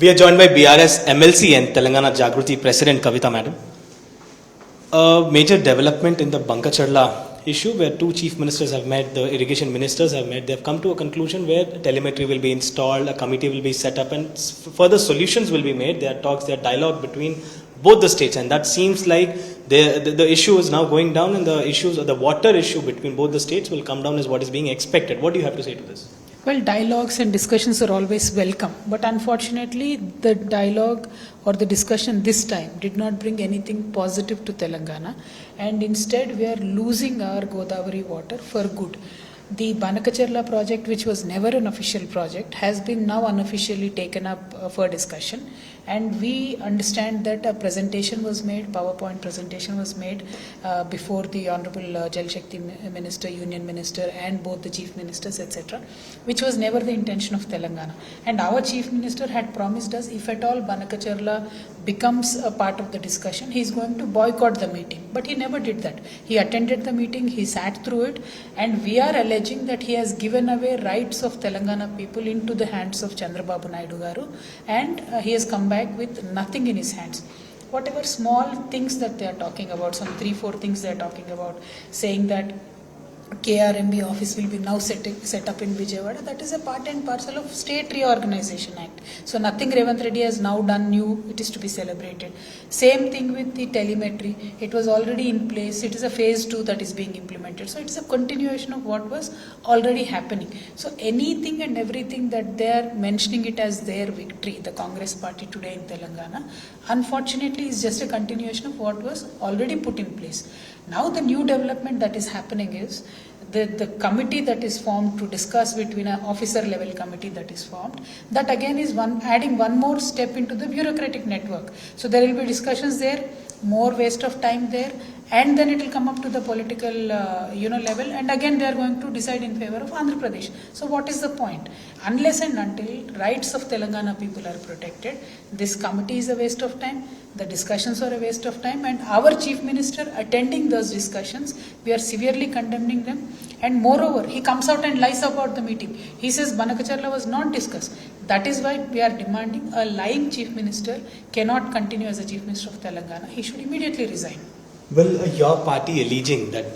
We are joined by BRS MLC and Telangana Jagruti President Kavitha Madam. A major development in the Bankacharla issue where two chief ministers have met, the irrigation ministers have met. They have come to a conclusion where telemetry will be installed, a committee will be set up and further solutions will be made. There are talks, there are dialogue between both the states, and that seems like the issue is now going down, and the issues of the water issue between both the states will come down as what is being expected. What do you have to say to this? Well, dialogues and discussions are always welcome, but unfortunately the dialogue or the discussion this time did not bring anything positive to Telangana, and instead we are losing our Godavari water for good. The Banagacharla project, which was never an official project, has been now unofficially taken up for discussion, and we understand that a presentation was made, PowerPoint presentation was made before the Honorable Jal Shakti Minister, Union Minister and both the Chief Ministers, etc., which was never the intention of Telangana. And our Chief Minister had promised us, if at all Banagacharla becomes a part of the discussion, he is going to boycott the meeting. But he never did that. He attended the meeting, he sat through it, and we are alleging that he has given away rights of Telangana people into the hands of Chandrababu Naidu Garu, and he has come back with nothing in his hands. Whatever small things that they are talking about, some 3-4 things they are talking about, saying that KRMB office will be now set up in Vijayawada, that is a part and parcel of State Reorganization Act. So nothing Revanth Reddy has now done new, it is to be celebrated. Same thing with the telemetry, it was already in place, it is a phase 2 that is being implemented. So it is a continuation of what was already happening. So anything and everything that they are mentioning it as their victory, the Congress party today in Telangana, unfortunately is just a continuation of what was already put in place. Now the new development that is happening is the committee that is formed to discuss between an officer level committee that is formed, that again is adding one more step into the bureaucratic network. So there will be discussions there, more waste of time there, and then it will come up to the political level, and again they are going to decide in favor of Andhra Pradesh. So what is the point? Unless and until rights of Telangana people are protected, this committee is a waste of time, the discussions are a waste of time, and our Chief Minister attending those discussions, we are severely condemning them. And moreover, he comes out and lies about the meeting. He says Banagacharla was not discussed. That is why we are demanding a lying Chief Minister cannot continue as a Chief Minister of Telangana. He should immediately resign. Well, your party alleging that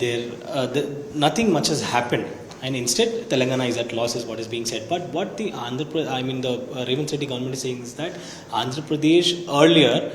nothing much has happened, and instead Telangana is at loss is what is being said. But what the Revanth Reddy government is saying is that Andhra Pradesh earlier,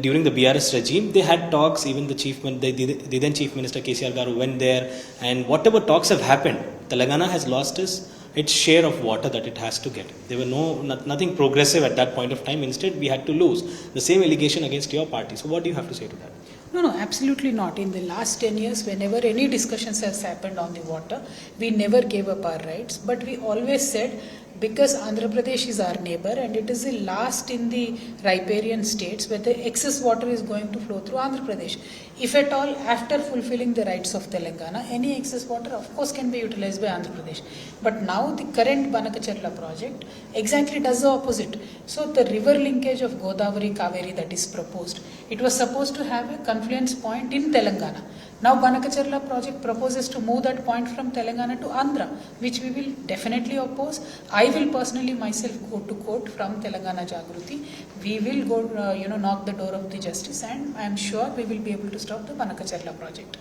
during the BRS regime, they had talks. Even the then Chief Minister KCR Garu went there, and whatever talks have happened, Telangana has lost its share of water that it has to get. There were nothing progressive at that point of time. Instead, we had to lose. The same allegation against your party. So what do you have to say to that? No, absolutely not. In the last 10 years, whenever any discussions has happened on the water, we never gave up our rights, but we always said, because Andhra Pradesh is our neighbor and it is the last in the riparian states where the excess water is going to flow through Andhra Pradesh. If at all, after fulfilling the rights of Telangana, any excess water of course can be utilized by Andhra Pradesh. But now the current Banagacharla project exactly does the opposite. So the river linkage of godavari-kaveri that is proposed, it was supposed to have a confluence point in Telangana. Now Banagacharla project proposes to move that point from Telangana to Andhra, which we will definitely oppose. I will personally myself go to court from Telangana Jagruti. We will go, knock the door of the justice, and I am sure we will be able to stop the Banagacharla project.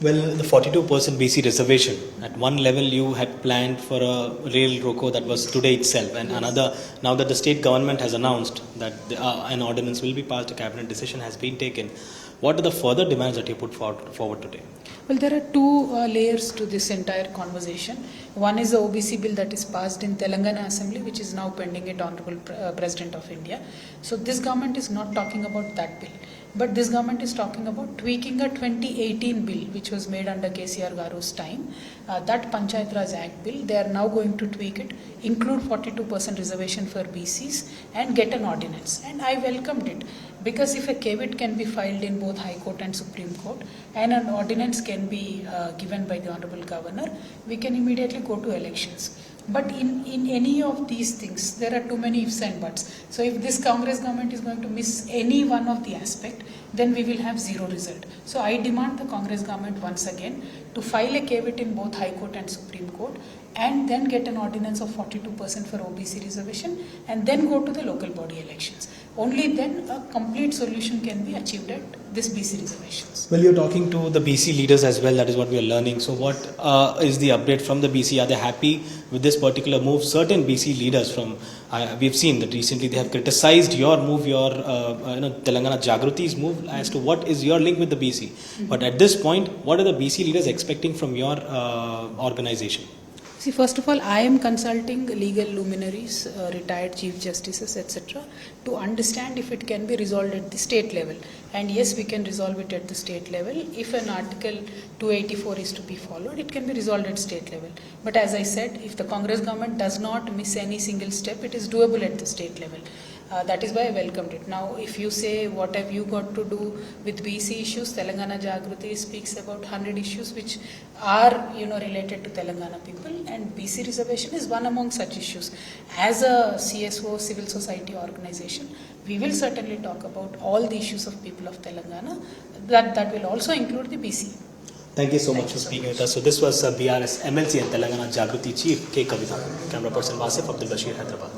Well, the 42% BC reservation, at one level you had planned for a rail ROCO that was today itself, and another, now that the state government has announced that an ordinance will be passed, a cabinet decision has been taken. What are the further demands that you put forward today? Well, there are two layers to this entire conversation. One is the OBC bill that is passed in Telangana Assembly, which is now pending at Honorable President of India. So this government is not talking about that bill, but this government is talking about tweaking a 2018 bill, which was made under KCR Garu's time. That Panchayat Raj Act bill, they are now going to tweak it, include 42% reservation for BCs, and get an ordinance. And I welcomed it, because if a Kavitha can be filed in both High Court and Supreme Court, and an ordinance can be given by the Honorable Governor, we can immediately go to elections. But in any of these things, there are too many ifs and buts. So if this Congress government is going to miss any one of the aspect, then we will have zero result. So I demand the Congress government once again to file a Kavitha in both High Court and Supreme Court, and then get an ordinance of 42% for OBC reservation, and then go to the local body elections. Only then a complete solution can be achieved at this BC reservations. Well, you're talking to the BC leaders as well. That is what we are learning. So what is the update from the BC? Are they happy with this particular move? Certain BC leaders from, we've seen that recently they have criticized your move, your Telangana Jagruti's move as to what is your link with the BC. Mm-hmm. But at this point, what are the BC leaders expecting from your organization? See, first of all, I am consulting legal luminaries, retired chief justices, etc., to understand if it can be resolved at the state level. And yes, we can resolve it at the state level. If an Article 284 is to be followed, it can be resolved at state level. But as I said, if the Congress government does not miss any single step, it is doable at the state level. That is why I welcomed it. Now, if you say, what have you got to do with BC issues, Telangana Jagruti speaks about 100 issues which are, related to Telangana people, and BC reservation is one among such issues. As a CSO, civil society organization, we will certainly talk about all the issues of people of Telangana. That will also include the BC. Thank you so much for speaking with us. So this was BRS MLC and Telangana Jagruti Chief K. Kavitha. Camera person Wasif Abdul Bashir, Hyderabad.